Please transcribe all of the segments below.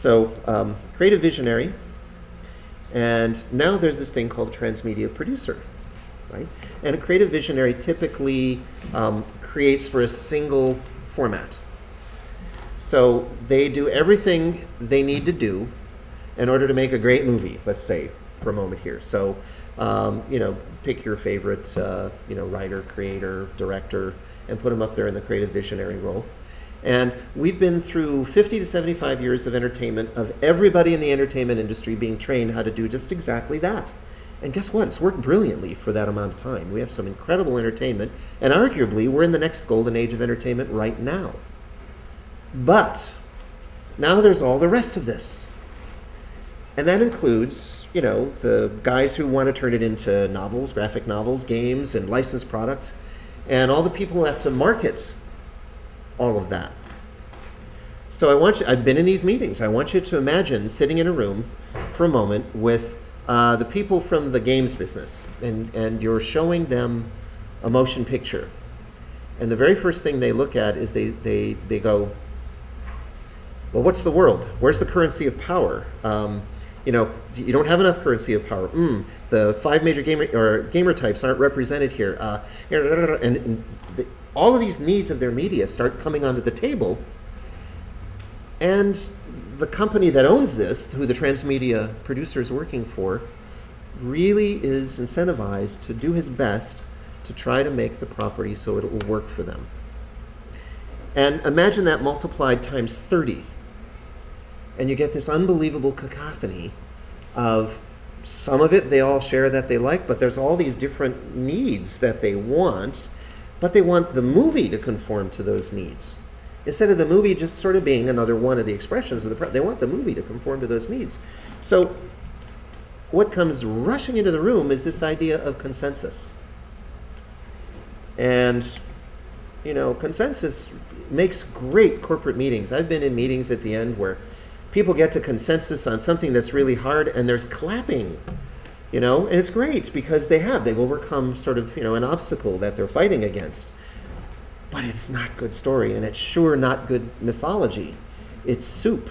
So creative visionary, and now there's this thing called a transmedia producer, right? And a creative visionary typically creates for a single format. So they do everything they need to do in order to make a great movie, let's say, for a moment here. So, you know, pick your favorite, you know, writer, creator, director, and put them up there in the creative visionary role. And we've been through 50 to 75 years of entertainment, of everybody in the entertainment industry being trained how to do just exactly that. And guess what? It's worked brilliantly for that amount of time. We have some incredible entertainment, and arguably we're in the next golden age of entertainment right now. But now there's all the rest of this. And that includes, you know, the guys who want to turn it into novels, graphic novels, games, and licensed product, and all the people who have to market all of that. So I want you, I've been in these meetings. I want you to imagine sitting in a room for a moment with the people from the games business, and you're showing them a motion picture. And the very first thing they look at is they go, well, what's the world? Where's the currency of power? You know, you don't have enough currency of power. The 5 major gamer types aren't represented here. And all of these needs of their media start coming onto the table. And the company that owns this, who the Transmedia producer is working for, really is incentivized to do his best to try to make the property so it will work for them. And imagine that multiplied times 30. And you get this unbelievable cacophony of some of it they all share that they like, but there's all these different needs that they want, but they want the movie to conform to those needs. Instead of the movie just sort of being another one of the expressions of they want the movie to conform to those needs. So what comes rushing into the room is this idea of consensus. And, you know, consensus makes great corporate meetings. I've been in meetings at the end where people get to consensus on something that's really hard, and there's clapping, you know, and it's great because they've overcome sort of, you know, an obstacle that they're fighting against. But it's not good story, and it's sure not good mythology. It's soup.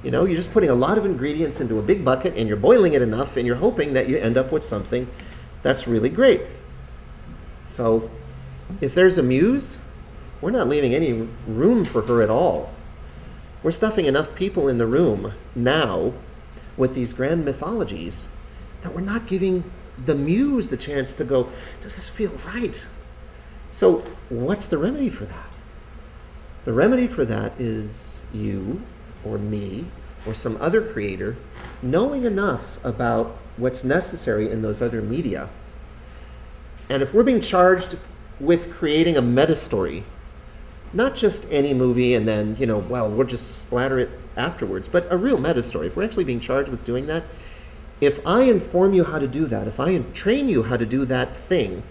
You know, you're just putting a lot of ingredients into a big bucket, and you're boiling it enough, and you're hoping that you end up with something that's really great. So if there's a muse, we're not leaving any room for her at all. We're stuffing enough people in the room now with these grand mythologies that we're not giving the muse the chance to go, does this feel right? So what's the remedy for that? The remedy for that is you or me or some other creator knowing enough about what's necessary in those other media. And if we're being charged with creating a meta story, not just any movie and then, you know, well, we'll just splatter it afterwards, but a real meta story. If we're actually being charged with doing that, if I inform you how to do that, if I train you how to do that thing,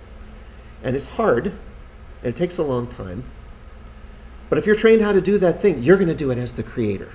and it's hard, and it takes a long time, but if you're trained how to do that thing, you're going to do it as the creator.